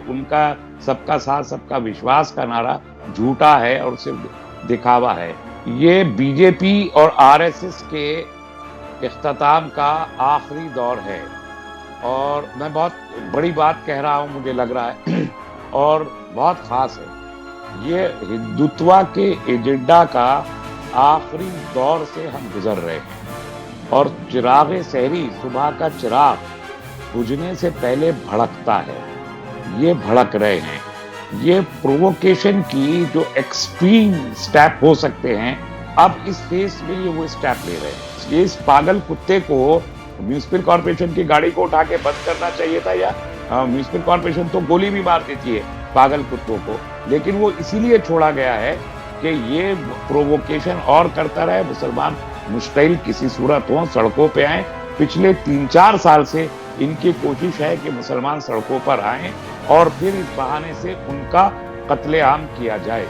उनका सबका साथ सबका विश्वास का नारा झूठा है और सिर्फ दिखावा है। ये बीजेपी और आरएसएस के इख्तिताम का आखिरी दौर है और मैं बहुत बड़ी बात कह रहा हूं, मुझे लग रहा है और बहुत खास है। ये हिंदुत्व के एजेंडा का आखिरी दौर से हम गुजर रहे हैं और चिराग सहरी, सुबह का चिराग बुझने से पहले भड़कता है, ये भड़क रहे हैं। ये प्रोवोकेशन की जो एक्सट्रीम स्टेप हो सकते हैं, अब इस फेस में ये वो स्टेप ले रहे हैं। ये इस पागल कुत्ते को म्यूनिसिपल कॉर्पोरेशन की गाड़ी को उठा के बंद करना चाहिए था, या म्यूनिसिपल कॉर्पोरेशन तो गोली भी मार देती है पागल कुत्तों को, लेकिन वो इसीलिए छोड़ा गया है कि ये प्रोवोकेशन और करता रहे, मुसलमान मुश्किल किसी सूरत हो सड़कों पे आए। पिछले 3-4 साल से इनकी कोशिश है कि मुसलमान सड़कों पर आएं और फिर इस बहाने से उनका कत्लेआम किया जाए।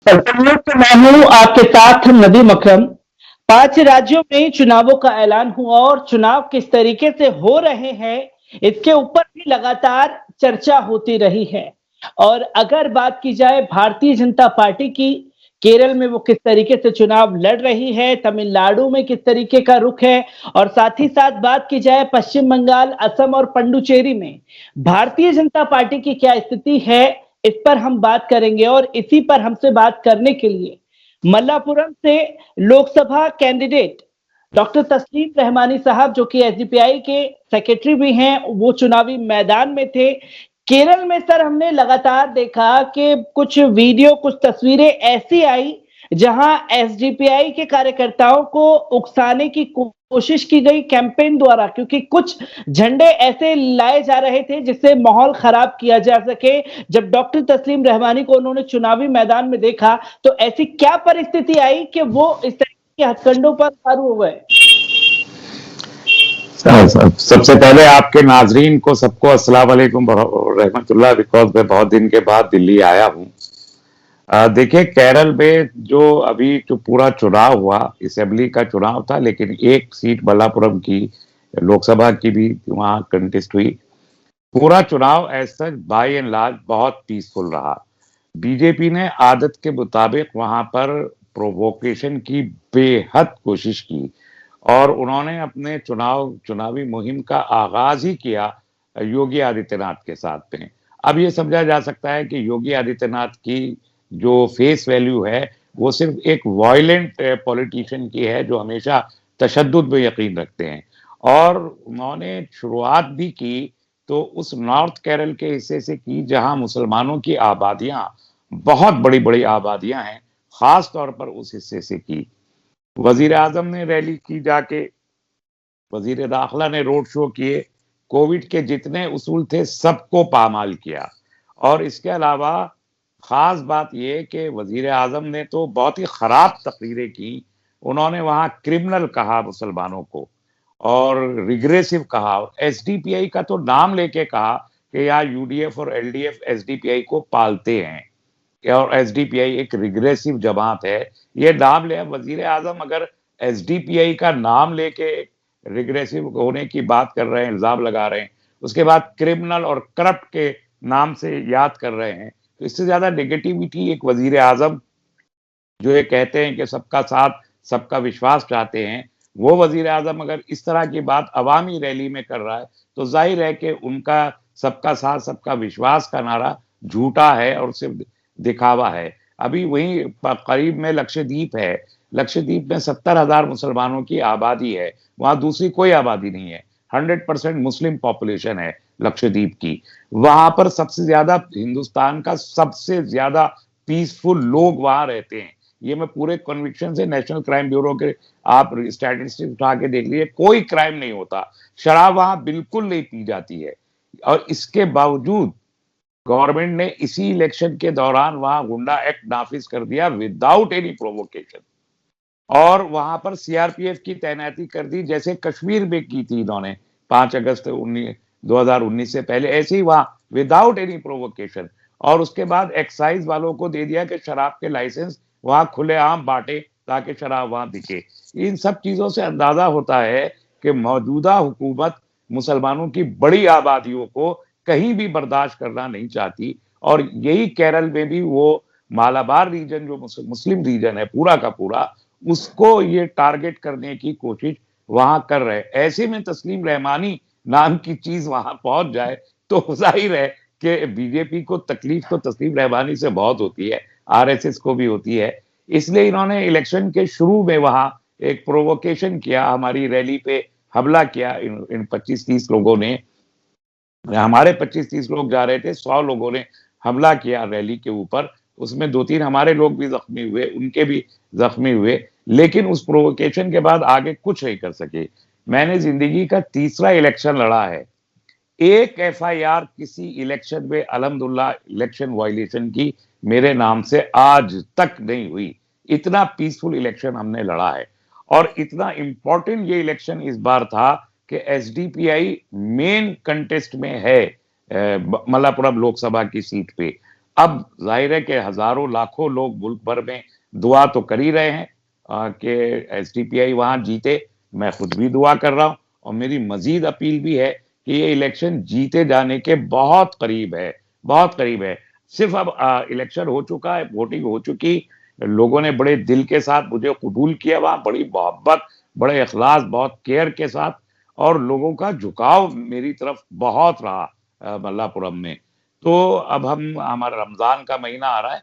मैं हूं आपके साथ नदीम अकरम। 5 राज्यों में चुनावों का ऐलान हुआ और चुनाव किस तरीके से हो रहे हैं इसके ऊपर भी लगातार चर्चा होती रही है। और अगर बात की जाए भारतीय जनता पार्टी की, केरल में वो किस तरीके से चुनाव लड़ रही है, तमिलनाडु में किस तरीके का रुख है, और साथ ही साथ बात की जाए पश्चिम बंगाल, असम और पुडुचेरी में भारतीय जनता पार्टी की क्या स्थिति है, इस पर हम बात करेंगे। और इसी पर हमसे बात करने के लिए मल्लापुरम से लोकसभा कैंडिडेट डॉक्टर तस्लीम रहमानी साहब, जो कि एसडीपीआई के सेक्रेटरी भी हैं, वो चुनावी मैदान में थे। केरल में सर हमने लगातार देखा कि कुछ वीडियो, कुछ तस्वीरें ऐसी आई जहां एसडीपीआई के कार्यकर्ताओं को उकसाने की कोशिश की गई कैंपेन द्वारा, क्योंकि कुछ झंडे ऐसे लाए जा रहे थे जिससे माहौल खराब किया जा सके। जब डॉक्टर तस्लीम रहमानी को उन्होंने चुनावी मैदान में देखा तो ऐसी क्या परिस्थिति आई कि वो इस तरह के हथकंडों पर उतारू हो गए? सबसे पहले आपके नाजरीन को सबको अस्सलाम वालेकुम रहमतुल्लाह, बिकॉज मैं बहुत दिन के बाद दिल्ली आया हूँ। देखिए, केरल में जो अभी जो पूरा चुनाव हुआ, असेंबली का चुनाव था, लेकिन एक सीट मल्लापुरम की लोकसभा की भी वहां कंटेस्ट हुई। पूरा चुनाव ऐसा बाय एंड लार्ज बहुत पीसफुल रहा। बीजेपी ने आदत के मुताबिक वहां पर प्रोवोकेशन की बेहद कोशिश की और उन्होंने अपने चुनावी मुहिम का आगाज ही किया योगी आदित्यनाथ के साथ में। अब ये समझा जा सकता है कि योगी आदित्यनाथ की जो फेस वैल्यू है वो सिर्फ एक वायलेंट पॉलिटिशियन की है जो हमेशा तशद्दुद में यकीन रखते हैं। और उन्होंने शुरुआत भी की तो उस नॉर्थ केरल के हिस्से से की जहां मुसलमानों की आबादियां, बहुत बड़ी बड़ी आबादियां हैं, खास तौर पर उस हिस्से से की। वजीर आजम ने रैली की जाके, वजीर दाखिला ने रोड शो किए, कोविड के जितने उसूल थे सबको पामाल किया। और इसके अलावा खास बात यह कि वजीर आजम ने तो बहुत ही खराब तकरीरें की। उन्होंने वहां क्रिमिनल कहा मुसलमानों को और रिग्रेसिव कहा। एसडीपीआई का तो नाम लेके कहा कि यहाँ यूडीएफ और एलडीएफ एसडीपीआई को पालते हैं और एसडीपीआई एक रिग्रेसिव जमात है। ये नाम ले, वजीर आजम अगर एसडीपीआई का नाम लेके रिग्रेसिव होने की बात कर रहे हैं, इल्जाम लगा रहे हैं, उसके बाद क्रिमिनल और करप्ट के नाम से याद कर रहे हैं, तो इससे ज्यादा नेगेटिविटी एक वजीर आजम जो ये कहते हैं कि सबका साथ सबका विश्वास चाहते हैं, वो वजीर आजम अगर इस तरह की बात अवामी रैली में कर रहा है तो जाहिर है कि उनका सबका साथ सबका विश्वास का नारा झूठा है और सिर्फ दिखावा है। अभी वहीं करीब में लक्षद्वीप है, लक्षद्वीप में 70,000 मुसलमानों की आबादी है, वहां दूसरी कोई आबादी नहीं है, 100% मुस्लिम पॉपुलेशन है लक्षद्वीप की। वहां पर सबसे ज्यादा, हिंदुस्तान का सबसे ज्यादा पीसफुल लोग वहां रहते हैं। ये मैं पूरे कन्विक्शन से, नेशनल क्राइम ब्यूरो के आप स्टैटिस्टिक्स उठा के देख लीजिए, कोई क्राइम नहीं होता, शराब वहां बिल्कुल नहीं पी जाती है। और इसके बावजूद गवर्नमेंट ने इसी इलेक्शन के दौरान वहां गुंडा एक्ट नाफिज कर दिया विदाउट एनी प्रोवोकेशन, और वहां पर सीआरपीएफ की तैनाती कर दी जैसे कश्मीर में की थी इन्होंने 5 अगस्त 2019 से पहले, ऐसे ही वहां विदाउट एनी प्रोवोकेशन। और उसके बाद एक्साइज वालों को दे दिया कि शराब के लाइसेंस वहां खुलेआम बांटे ताकि शराब वहां दिखे। इन सब चीजों से अंदाजा होता है कि मौजूदा हुकूमत मुसलमानों की बड़ी आबादियों को कहीं भी बर्दाश्त करना नहीं चाहती, और यही केरल में भी वो मालाबार रीजन जो मुस्लिम रीजन है पूरा का पूरा, उसको ये टारगेट करने की कोशिश वहां कर रहे। ऐसे में तस्लीम रहमानी नाम की चीज वहां पहुंच जाए तो जाहिर है कि बीजेपी को तकलीफ तो तस्लीम रहमानी से बहुत होती है, आरएसएस को भी होती है। इसलिए इन्होंने इलेक्शन के शुरू में वहां एक प्रोवोकेशन किया, हमारी रैली पे हमला किया। इन 25-30 लोगों ने, हमारे 25-30 लोग जा रहे थे, 100 लोगों ने हमला किया रैली के ऊपर। उसमें 2-3 हमारे लोग भी जख्मी हुए, उनके भी जख्मी हुए, लेकिन उस प्रोवोकेशन के बाद आगे कुछ नहीं कर सके। मैंने जिंदगी का तीसरा इलेक्शन लड़ा है, एक एफआईआर किसी इलेक्शन में अल्हम्दुलिल्लाह इलेक्शन वायलेशन की मेरे नाम से आज तक नहीं हुई। इतना पीसफुल इलेक्शन हमने लड़ा है, और इतना इंपॉर्टेंट ये इलेक्शन इस बार था कि एसडीपीआई मेन कंटेस्ट में है मल्लापुरम लोकसभा की सीट पे। अब जाहिर है कि हजारों लाखों लोग मुल्क भर में दुआ तो कर ही रहे हैं कि एसडीपीआई वहां जीते। मैं खुद भी दुआ कर रहा हूं, और मेरी मजीद अपील भी है कि ये इलेक्शन जीते जाने के बहुत करीब है, बहुत करीब है। सिर्फ अब इलेक्शन हो चुका है, वोटिंग हो चुकी, लोगों ने बड़े दिल के साथ मुझे कबूल किया वहां, बड़ी मोहब्बत, बड़े इखलास, बहुत केयर के साथ, और लोगों का झुकाव मेरी तरफ बहुत रहा मल्लापुरम में। तो अब हमारा रमजान का महीना आ रहा है,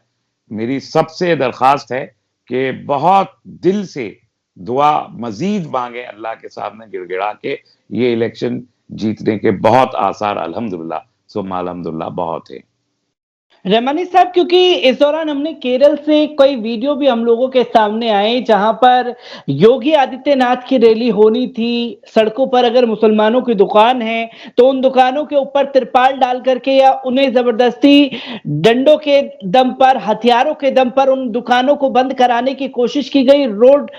मेरी सबसे दरखास्त है कि बहुत दिल से दुआ मजीद मांगे अल्लाह के सामने गिड़गिड़ा के। ये इलेक्शन जीतने के बहुत आसार अल्हम्दुलिल्लाह सुम्मा अल्हम्दुलिल्लाह बहुत है। रहमानी साहब, क्योंकि इस दौरान हमने केरल से कई वीडियो भी हम लोगों के सामने आए जहां पर योगी आदित्यनाथ की रैली होनी थी। सड़कों पर अगर मुसलमानों की दुकान है तो उन दुकानों के ऊपर तिरपाल डाल करके या उन्हें जबरदस्ती डंडों के दम पर, हथियारों के दम पर उन दुकानों को बंद कराने की कोशिश की गई रोड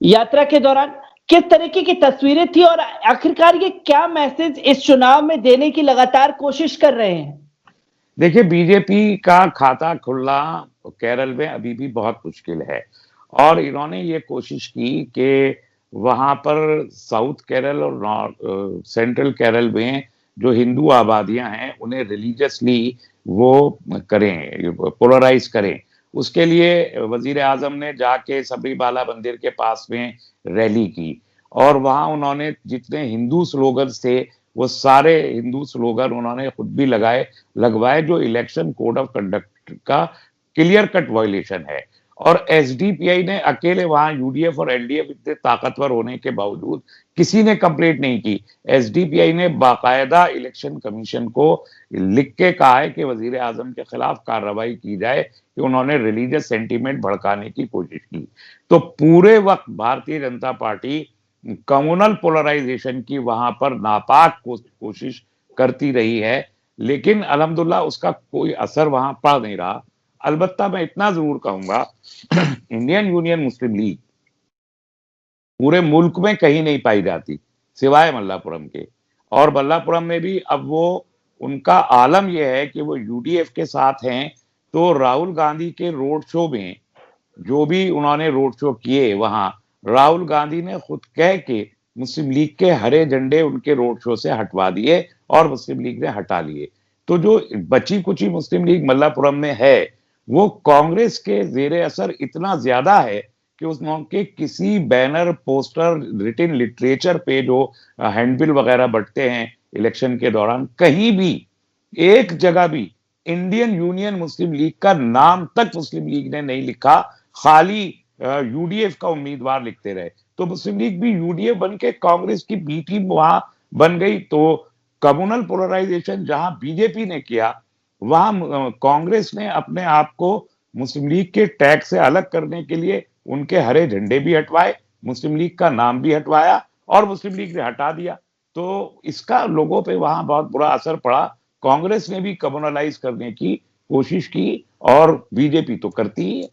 यात्रा के दौरान। किस तरीके की तस्वीरें थी और आखिरकार ये क्या मैसेज इस चुनाव में देने की लगातार कोशिश कर रहे हैं? देखिए, बीजेपी का खाता खुलना केरल में अभी भी बहुत मुश्किल है, और इन्होंने ये कोशिश की कि वहां पर साउथ केरल और सेंट्रल केरल में जो हिंदू आबादियां हैं उन्हें रिलीजियसली वो करें, पोलराइज करें। उसके लिए वजीर आजम ने जाके सबरीमाला मंदिर के पास में रैली की, और वहां उन्होंने जितने हिंदू स्लोगन थे वो सारे हिंदू स्लोगन उन्होंने खुद भी लगवाए, जो इलेक्शन कोड ऑफ कंडक्ट का क्लियर कट वायलेशन है। और एसडीपीआई ने अकेले, वहां यूडीएफ और एलडीएफ इतने ताकतवर होने के बावजूद किसी ने कंप्लेंट नहीं की। एसडीपीआई ने बाकायदा इलेक्शन कमीशन को लिख के कहा है कि वजीर आजम के खिलाफ कार्रवाई की जाए कि उन्होंने रिलीजियस सेंटीमेंट भड़काने की कोशिश की। तो पूरे वक्त Bharatiya Janata party communal polarisation की वहां पर नापाक कोशिश करती रही है, लेकिन अल्हम्दुलिल्लाह उसका कोई असर वहां पड़ नहीं रहा। अलबत्ता मैं इतना जरूर कहूंगा इंडियन यूनियन मुस्लिम लीग पूरे मुल्क में कहीं नहीं पाई जाती सिवाय मल्लापुरम के, और मल्लापुरम में भी अब वो उनका आलम यह है कि वो यूडीएफ के साथ हैं। तो राहुल गांधी के रोड शो में जो भी उन्होंने रोड शो किए, वहां राहुल गांधी ने खुद कह के मुस्लिम लीग के हरे झंडे उनके रोड शो से हटवा दिए और मुस्लिम लीग ने हटा लिए। तो जो बची कुची मुस्लिम लीग मल्लापुरम में है वो कांग्रेस के जेर असर इतना ज्यादा है कि उसके किसी बैनर, पोस्टर, रिटन लिटरेचर पे जो हैंडबिल वगैरह बंटते हैं इलेक्शन के दौरान, कहीं भी एक जगह भी इंडियन यूनियन मुस्लिम लीग का नाम तक मुस्लिम लीग ने नहीं लिखा, खाली यूडीएफ का उम्मीदवार लिखते रहे। तो मुस्लिम लीग भी यूडीएफ बन के कांग्रेस की बी टीम वहां बन गई। तो कम्युनल पोलराइजेशन जहां बीजेपी ने किया, वहां कांग्रेस ने अपने आप को मुस्लिम लीग के टैग से अलग करने के लिए उनके हरे झंडे भी हटवाए, मुस्लिम लीग का नाम भी हटवाया, और मुस्लिम लीग ने हटा दिया। तो इसका लोगों पे वहां बहुत बुरा असर पड़ा। कांग्रेस ने भी कम्युनलाइज करने की कोशिश की, और बीजेपी तो करती ही है।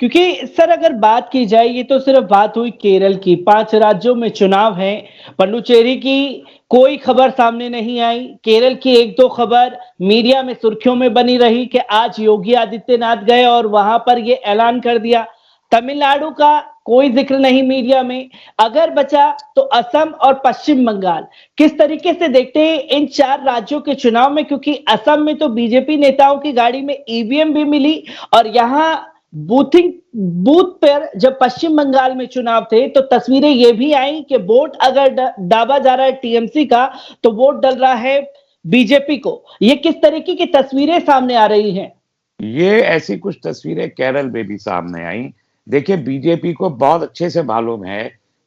क्योंकि सर अगर बात की जाए, ये तो सिर्फ बात हुई केरल की, 5 राज्यों में चुनाव है। पुडुचेरी की कोई खबर सामने नहीं आई। केरल की एक दो खबर मीडिया में सुर्खियों में बनी रही कि आज योगी आदित्यनाथ गए और वहां पर ये ऐलान कर दिया। तमिलनाडु का कोई जिक्र नहीं मीडिया में। अगर बचा तो असम और पश्चिम बंगाल। किस तरीके से देखते हैं इन 4 राज्यों के चुनाव में, क्योंकि असम में तो बीजेपी नेताओं की गाड़ी में ईवीएम भी मिली और यहां बूथ पर जब पश्चिम बंगाल में चुनाव थे तो तस्वीरें ये भी आई कि वोट अगर दावा जा रहा है टीएमसी का तो वोट डल रहा है बीजेपी को। ये किस तरीके की तस्वीरें सामने आ रही हैं? ये ऐसी कुछ तस्वीरें केरल में भी सामने आई। देखिए, बीजेपी को बहुत अच्छे से मालूम है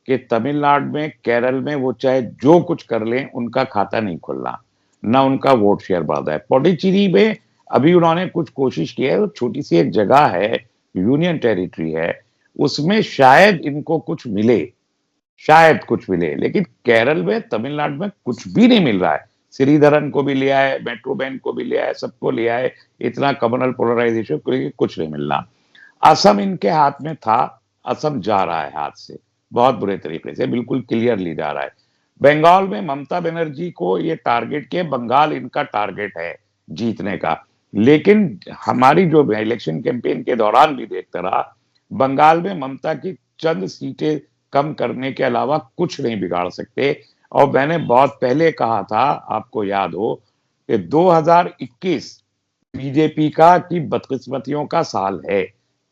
कि तमिलनाडु में, केरल में वो चाहे जो कुछ कर लें, उनका खाता नहीं खुलना, ना उनका वोट शेयर बढ़ता है। पौंडीचेरी में अभी उन्होंने कुछ कोशिश की है, छोटी सी एक जगह है, यूनियन टेरिटरी है, उसमें शायद इनको कुछ मिले, शायद कुछ मिले। लेकिन केरल में, तमिलनाडु में कुछ भी नहीं मिल रहा है। श्रीधरन को भी लिया है, मेट्रो बैंक को भी लिया है, सबको लिया है, इतना कम्युनल पोलराइजेशन, कुछ नहीं मिलना। असम इनके हाथ में था, असम जा रहा है हाथ से बहुत बुरे तरीके से, बिल्कुल क्लियरली जा रहा है। बंगाल में ममता बनर्जी को ये टारगेट के, बंगाल इनका टारगेट है जीतने का। लेकिन हमारी जो इलेक्शन कैंपेन के दौरान भी देखता रहा, बंगाल में ममता की चंद सीटें कम करने के अलावा कुछ नहीं बिगाड़ सकते। और मैंने बहुत पहले कहा था, आपको याद हो, कि 2021 बीजेपी का की बदकिस्मतियों का साल है।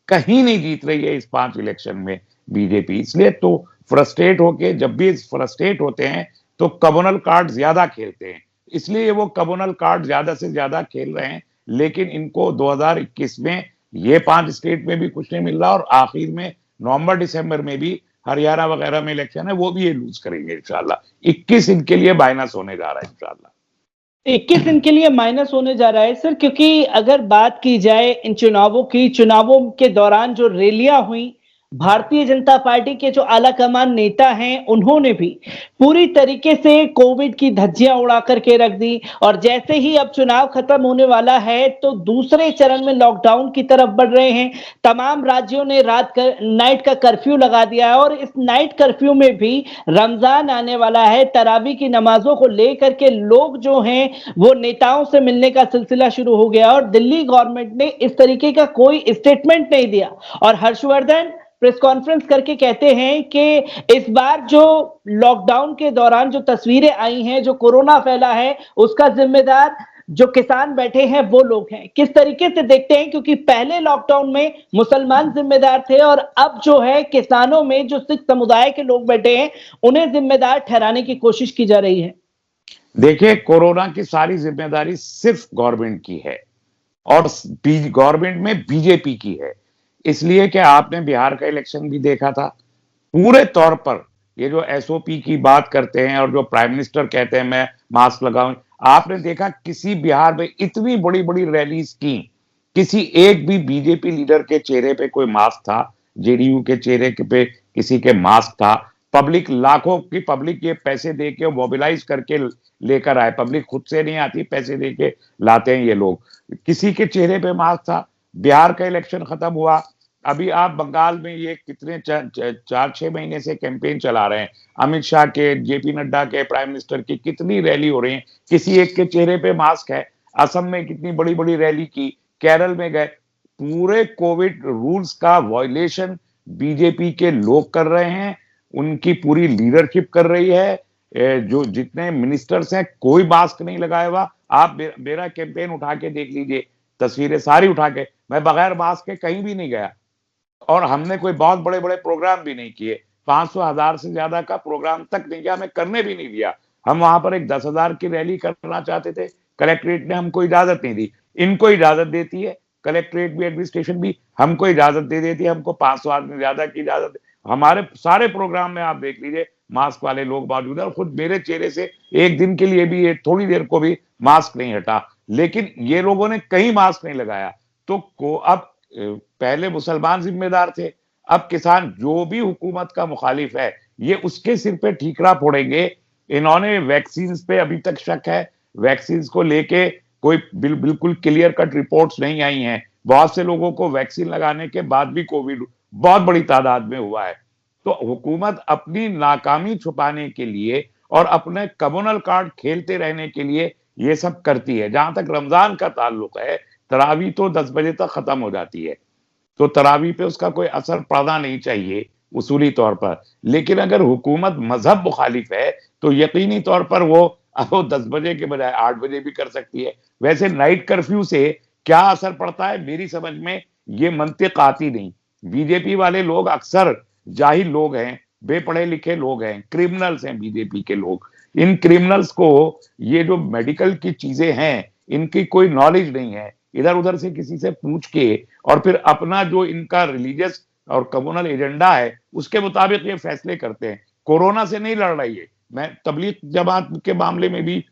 कहीं नहीं जीत रही है इस 5 इलेक्शन में बीजेपी। इसलिए तो फ्रस्ट्रेट होके, जब भी फ्रस्ट्रेट होते हैं तो कम्युनल कार्ड ज्यादा खेलते हैं, इसलिए वो कम्युनल कार्ड ज्यादा से ज्यादा खेल रहे हैं। लेकिन इनको 2021 में ये 5 स्टेट में भी कुछ नहीं मिल रहा, और आखिर में नवंबर दिसंबर में भी हरियाणा वगैरह में इलेक्शन है, वो भी ये लूज करेंगे इंशाल्लाह। 21 इनके लिए माइनस होने जा रहा है इंशाल्लाह। 21 इनके लिए माइनस होने जा रहा है सर, क्योंकि अगर बात की जाए इन चुनावों की, चुनावों के दौरान जो रैलियां हुई, भारतीय जनता पार्टी के जो आला कमान नेता हैं उन्होंने भी पूरी तरीके से कोविड की धज्जियां उड़ा करके रख दी। और जैसे ही अब चुनाव खत्म होने वाला है तो दूसरे चरण में लॉकडाउन की तरफ बढ़ रहे हैं। तमाम राज्यों ने नाइट का कर्फ्यू लगा दिया है, और इस नाइट कर्फ्यू में भी रमजान आने वाला है, तरावी की नमाजों को लेकर के लोग जो हैं वो नेताओं से मिलने का सिलसिला शुरू हो गया। और दिल्ली गवर्नमेंट ने इस तरीके का कोई स्टेटमेंट नहीं दिया, और हर्षवर्धन प्रेस कॉन्फ्रेंस करके कहते हैं कि इस बार जो लॉकडाउन के दौरान जो तस्वीरें आई हैं, जो कोरोना फैला है, उसका जिम्मेदार जो किसान बैठे हैं वो लोग हैं। किस तरीके से देखते हैं, क्योंकि पहले लॉकडाउन में मुसलमान जिम्मेदार थे और अब जो है किसानों में जो सिख समुदाय के लोग बैठे हैं उन्हें जिम्मेदार ठहराने की कोशिश की जा रही है। देखिए, कोरोना की सारी जिम्मेदारी सिर्फ गवर्नमेंट की है, और गवर्नमेंट में बीजेपी की है। इसलिए कि आपने बिहार का इलेक्शन भी देखा था, पूरे तौर पर ये जो एसओपी की बात करते हैं और जो प्राइम मिनिस्टर कहते हैं मैं मास्क लगाऊं, आपने देखा किसी बिहार में इतनी बड़ी बड़ी रैलीज की, किसी एक भी बीजेपी लीडर के चेहरे पे कोई मास्क था, जेडीयू के चेहरे पे किसी के मास्क था। पब्लिक, लाखों की पब्लिक ये पैसे दे के मोबिलाइज करके लेकर आए, पब्लिक खुद से नहीं आती, पैसे दे के लाते हैं ये लोग। किसी के चेहरे पे मास्क था। बिहार का इलेक्शन खत्म हुआ, अभी आप बंगाल में ये कितने 4-6 महीने से कैंपेन चला रहे हैं, अमित शाह के, जेपी नड्डा के, प्राइम मिनिस्टर की कितनी रैली हो रही है, किसी एक के चेहरे पे मास्क है। असम में कितनी बड़ी बड़ी रैली की, केरल में गए। पूरे कोविड रूल्स का वायलेशन बीजेपी के लोग कर रहे हैं, उनकी पूरी लीडरशिप कर रही है। जो जितने मिनिस्टर्स हैं, कोई मास्क नहीं लगाया हुआ। आप मेरा कैंपेन उठा के देख लीजिए, तस्वीरें सारी उठा के, मैं बगैर मास्क के कहीं भी नहीं गया, और हमने कोई बहुत बड़े बड़े प्रोग्राम भी नहीं किए। 500,000 से ज्यादा का प्रोग्राम तक नहीं किया, हमें करने भी नहीं दिया। हम वहां पर एक 10,000 की रैली करना चाहते थे, कलेक्ट्रेट ने हमको इजाजत नहीं दी। इनको इजाजत देती है कलेक्ट्रेट भी, एडमिनिस्ट्रेशन भी हमको इजाजत दे देती है, हमको 500 आदमी ज्यादा की इजाजत। हमारे सारे प्रोग्राम में आप देख लीजिए मास्क वाले लोग मौजूद है, और खुद मेरे चेहरे से एक दिन के लिए भी, थोड़ी देर को भी मास्क नहीं हटा। लेकिन ये लोगों ने कहीं मास्क नहीं लगाया। तो अब पहले मुसलमान जिम्मेदार थे, अब किसान जो भी हुकूमत का मुखालिफ है ये उसके सिर पे ठीकरा फोड़ेंगे। इन्होंने वैक्सीन पे अभी तक शक है, वैक्सीन को लेके कोई बिल्कुल क्लियर कट रिपोर्ट्स नहीं आई हैं। बहुत से लोगों को वैक्सीन लगाने के बाद भी कोविड बहुत बड़ी तादाद में हुआ है। तो हुकूमत अपनी नाकामी छुपाने के लिए और अपने कम्युनल कार्ड खेलते रहने के लिए ये सब करती है। जहां तक रमजान का ताल्लुक है, तरावी तो 10 बजे तक खत्म हो जाती है, तो तरावी पे उसका कोई असर पड़ना नहीं चाहिए उसूली तौर पर। लेकिन अगर हुकूमत मजहब मुखालिफ है तो यकीनी तौर पर वो 10 बजे के बजाय 8 बजे भी कर सकती है। वैसे नाइट कर्फ्यू से क्या असर पड़ता है, मेरी समझ में ये मंतिक आती नहीं। बीजेपी वाले लोग अक्सर जाहिल लोग हैं, बेपढ़े लिखे लोग हैं, क्रिमिनल्स हैं बीजेपी के लोग। इन क्रिमिनल्स को ये जो मेडिकल की चीजें हैं, इनकी कोई नॉलेज नहीं है। इधर उधर से किसी से पूछ के और फिर अपना जो इनका रिलीजियस और कम्युनल एजेंडा है उसके मुताबिक ये फैसले करते हैं। कोरोना से नहीं लड़ रही है। मैं तबलीग जमात के मामले में भी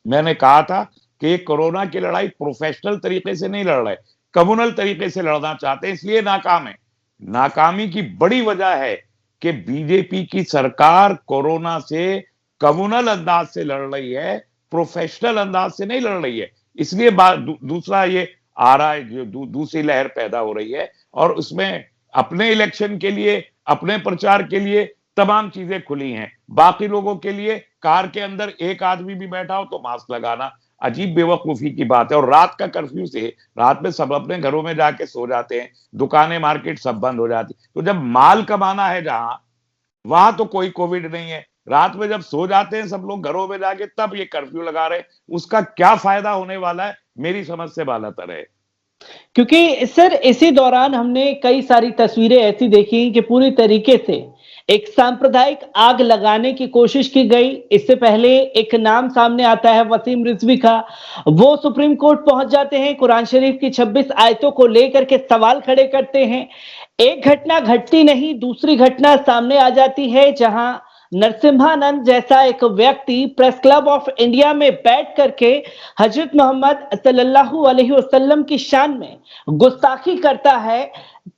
मैंने कहा था कि ये कोरोना की लड़ाई प्रोफेशनल तरीके से नहीं लड़ रहे, कम्युनल तरीके से लड़ना चाहते हैं, इसलिए नाकाम है। नाकामी की बड़ी वजह है कि बीजेपी की सरकार कोरोना से कम्युनल अंदाज से लड़ रही है, प्रोफेशनल अंदाज से नहीं लड़ रही है। इसलिए दूसरा ये आ रहा है, जो दूसरी लहर पैदा हो रही है और उसमें अपने इलेक्शन के लिए, अपने प्रचार के लिए तमाम चीजें खुली हैं। बाकी लोगों के लिए कार के अंदर एक आदमी भी बैठा हो तो मास्क लगाना अजीब बेवकूफी की बात है। और रात का कर्फ्यू से रात में सब अपने घरों में जाके सो जाते हैं, दुकानें मार्केट सब बंद हो जाती। तो जब माल कमाना है जहां, वहां तो कोई कोविड नहीं है। रात में जब सो जाते हैं सब लोग घरों में जाके, तब ये कर्फ्यू लगा रहे हैं। उसका क्या फायदा होने वाला है, मेरी समझ से बालातर है। क्योंकि सर इसी दौरान हमने कई सारी तस्वीरें ऐसी देखी कि पूरी तरीके से एक सांप्रदायिक आग लगाने की कोशिश की गई। इससे पहले एक नाम सामने आता है वसीम रिजवी का, वो सुप्रीम कोर्ट पहुंच जाते हैं, कुरान शरीफ की 26 आयतों को लेकर के सवाल खड़े करते हैं। एक घटना घटती नहीं, दूसरी घटना सामने आ जाती है जहां नरसिम्हानंद जैसा एक व्यक्ति प्रेस क्लब ऑफ इंडिया में बैठ करके हजरत मोहम्मद सल्लल्लाहु अलैहि वसल्लम की शान में गुस्ताखी करता है।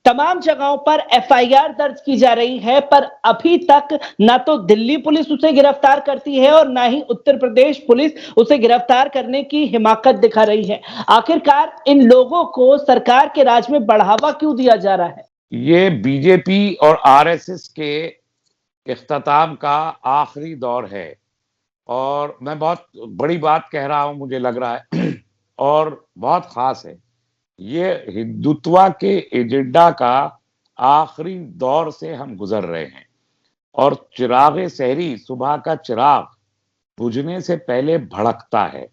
तमाम जगहों पर एफआईआर दर्ज की जा रही है, पर अभी तक ना तो दिल्ली पुलिस उसे गिरफ्तार करती है और ना ही उत्तर प्रदेश पुलिस उसे गिरफ्तार करने की हिमाकत दिखा रही है। आखिरकार इन लोगों को सरकार के राज में बढ़ावा क्यों दिया जा रहा है? ये बीजेपी और आरएसएस के इख्तिताम का आखिरी दौर है और मैं बहुत बड़ी बात कह रहा हूं, मुझे लग रहा है और बहुत खास है। ये हिंदुत्व के एजेंडा का आखिरी दौर से हम गुजर रहे हैं और चिराग सहरी, सुबह का चिराग बुझने से पहले भड़कता है।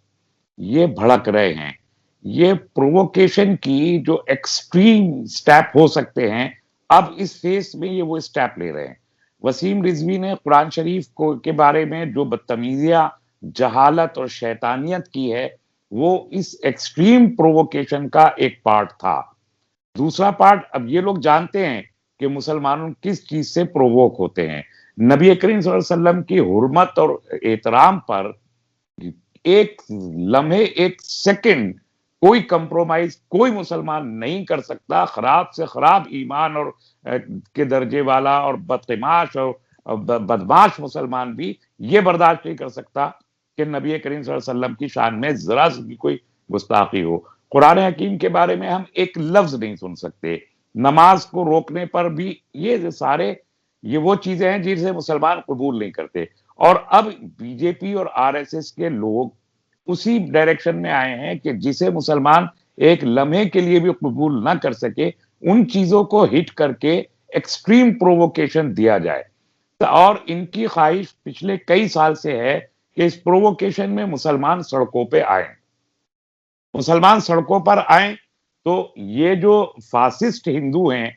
ये भड़क रहे हैं। ये प्रोवोकेशन की जो एक्सट्रीम स्टेप हो सकते हैं, अब इस फेस में ये वो स्टेप ले रहे हैं। वसीम रिजवी ने कुरान शरीफ को के बारे में जो बदतमीजियां, जहालत और शैतानियत की है, वो इस एक्सट्रीम प्रोवोकेशन का एक पार्ट था। दूसरा पार्ट, अब ये लोग जानते हैं कि मुसलमानों किस चीज से प्रोवोक होते हैं। नबी करीम सल्लल्लाहु अलैहि वसल्लम की हुर्मत और एहतराम पर एक लम्हे, एक सेकंड कोई कंप्रोमाइज कोई मुसलमान नहीं कर सकता। खराब से खराब ईमान और के दर्जे वाला और बदतमाश और बदमाश मुसलमान भी ये बर्दाश्त नहीं कर सकता कि नबी करीम सल्लल्लाहु अलैहि वसल्लम की शान में जरा सी भी कोई गुस्ताखी हो। कुरान हकीम के बारे में हम एक लफ्ज नहीं सुन सकते। नमाज को रोकने पर भी ये सारे ये वो चीजें हैं जिसे मुसलमान कबूल नहीं करते। और अब बीजेपी और आरएसएस के लोग उसी डायरेक्शन में आए हैं कि जिसे मुसलमान एक लम्हे के लिए भी कबूल ना कर सके, उन चीजों को हिट करके एक्सट्रीम प्रोवोकेशन दिया जाए। और इनकी ख्वाहिश पिछले कई साल से है कि इस प्रोवोकेशन में मुसलमान सड़कों पे आए। मुसलमान सड़कों पर आए तो ये जो फासिस्ट हिंदू हैं,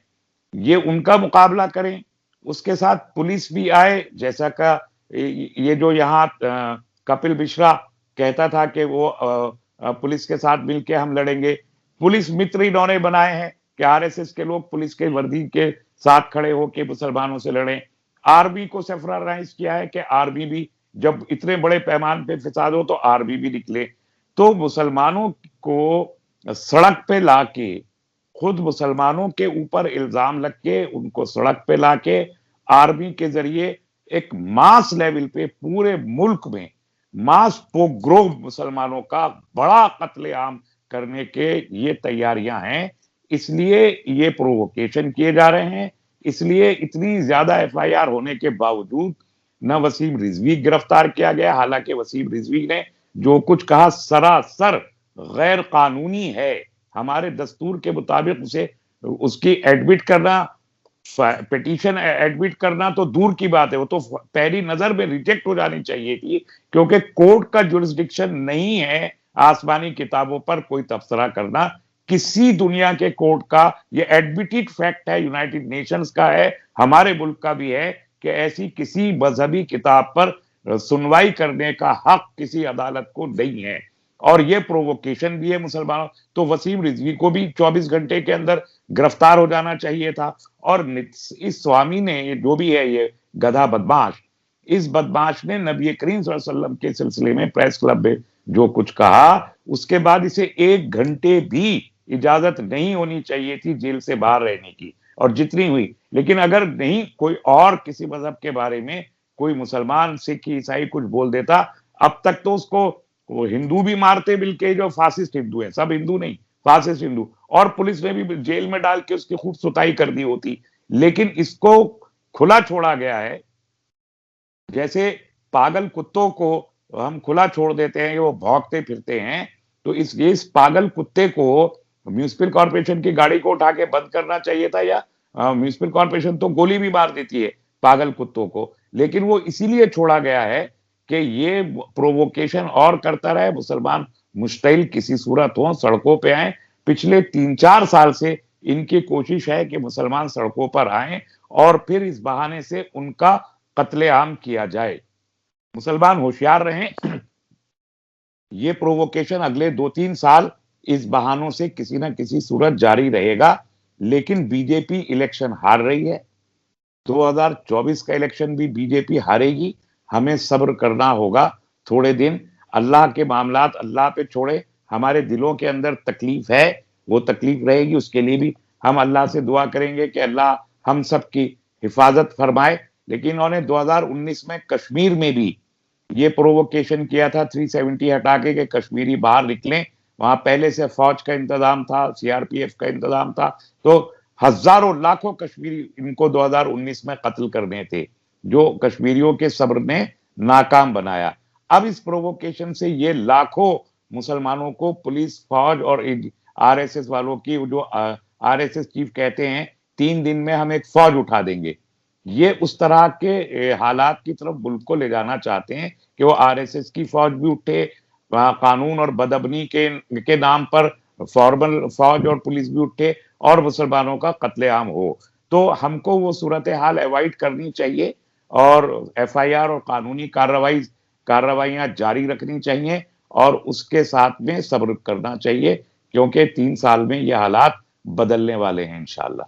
ये उनका मुकाबला करें। उसके साथ पुलिस भी आए, जैसा का ये जो यहाँ कपिल मिश्रा कहता था कि वो पुलिस के साथ मिलके हम लड़ेंगे। पुलिस मित्र इन्होंने बनाए हैं कि आरएसएस के लोग पुलिस के वर्दी के साथ खड़े होकर मुसलमानों से लड़ें। आर्मी को सरफराइज किया है कि आर्मी भी जब इतने बड़े पैमाने पे फिसाद हो तो आर्मी भी निकले। तो मुसलमानों को सड़क पे लाके, खुद मुसलमानों के ऊपर इल्जाम लग के उनको सड़क पे लाके आर्मी के जरिए एक मास लेवल पे पूरे मुल्क में मास पोग्रोम मुसलमानों का बड़ा कत्लेआम करने के ये तैयारियां हैं। इसलिए ये प्रोवोकेशन किए जा रहे हैं। इसलिए इतनी ज्यादा एफआईआर होने के बावजूद न वसीम रिजवी गिरफ्तार किया गया। हालांकि वसीम रिजवी ने जो कुछ कहा सरासर गैर कानूनी है। हमारे दस्तूर के मुताबिक उसे उसकी एडमिट करना, पिटीशन एडमिट करना तो दूर की बात है, वो तो पहली नजर में रिजेक्ट हो जानी चाहिए थी, क्योंकि कोर्ट का जुरिस्डिक्शन नहीं है आसमानी किताबों पर कोई तबसरा करना। किसी दुनिया के कोर्ट का ये एडमिटेड फैक्ट है, यूनाइटेड नेशंस का है, हमारे मुल्क का भी है, कि ऐसी किसी मजहबी किताब पर सुनवाई करने का हक किसी अदालत को नहीं है। और ये प्रोवोकेशन भी है मुसलमानों, तो वसीम रिजवी को भी 24 घंटे के अंदर गिरफ्तार हो जाना चाहिए था। और इस स्वामी ने, ये जो भी है, ये गधा बदमाश, इस बदमाश ने नबी करीम सल्लल्लाहु अलैहि वसल्लम के सिलसिले में प्रेस क्लब में जो कुछ कहा, उसके बाद इसे 1 घंटे भी इजाजत नहीं होनी चाहिए थी जेल से बाहर रहने की, और जितनी हुई। लेकिन अगर नहीं कोई और किसी मजहब के बारे में कोई मुसलमान, सिख, ईसाई कुछ बोल देता, अब तक तो उसको वो हिंदू भी मारते मिलके, जो फासिस्ट हिंदू है, सब हिंदू नहीं, फासिस्ट हिंदू, और पुलिस ने भी जेल में डाल के उसकी खूब सुताई कर दी होती। लेकिन इसको खुला छोड़ा गया है, जैसे पागल कुत्तों को हम खुला छोड़ देते हैं, वो भौंकते फिरते हैं, तो इस पागल कुत्ते को म्यूनिसिपल कॉर्पोरेशन की गाड़ी को उठा के बंद करना चाहिए था, या म्यूनिसिपल कॉर्पोरेशन तो गोली भी मार देती है पागल कुत्तों को, लेकिन वो इसीलिए छोड़ा गया है कि ये प्रोवोकेशन और करता रहे, मुसलमान मुश्तिल किसी सूरत हो सड़कों पे आए। पिछले 3-4 साल से इनकी कोशिश है कि मुसलमान सड़कों पर आए और फिर इस बहाने से उनका कत्लेआम किया जाए। मुसलमान होशियार रहें, ये प्रोवोकेशन अगले 2-3 साल इस बहानों से किसी ना किसी सूरत जारी रहेगा। लेकिन बीजेपी इलेक्शन हार रही है, 2024 का इलेक्शन भी बीजेपी हारेगी। हमें सब्र करना होगा थोड़े दिन, अल्लाह के मामलात अल्लाह पे छोड़े। हमारे दिलों के अंदर तकलीफ है, वो तकलीफ रहेगी, उसके लिए भी हम अल्लाह से दुआ करेंगे कि अल्लाह हम सब की हिफाजत फरमाए। लेकिन उन्होंने 2019 में कश्मीर में भी ये प्रोवोकेशन किया था, 370 हटा के कश्मीरी बाहर निकलें, वहां पहले से फौज का इंतजाम था, सीआरपीएफ का इंतजाम था, तो हजारों लाखों कश्मीरी इनको 2019 में कत्ल करने थे, जो कश्मीरियों के सब्र ने नाकाम बनाया। अब इस प्रोवोकेशन से ये लाखों मुसलमानों को पुलिस, फौज और आरएसएस वालों की, जो आरएसएस चीफ कहते हैं 3 दिन में हम एक फौज उठा देंगे, ये उस तरह के हालात की तरफ मुल्क को ले जाना चाहते हैं कि वो आरएसएस की फौज भी उठे, कानून और बदअबनी के नाम पर फॉर्मल फौज और पुलिस भी उठे और मुसलमानों का कत्लेआम हो। तो हमको वो सूरत हाल अवॉइड करनी चाहिए और एफआईआर और कानूनी कार्रवाइयां जारी रखनी चाहिए और उसके साथ में सब्र करना चाहिए, क्योंकि 3 साल में ये हालात बदलने वाले हैं इंशाअल्लाह।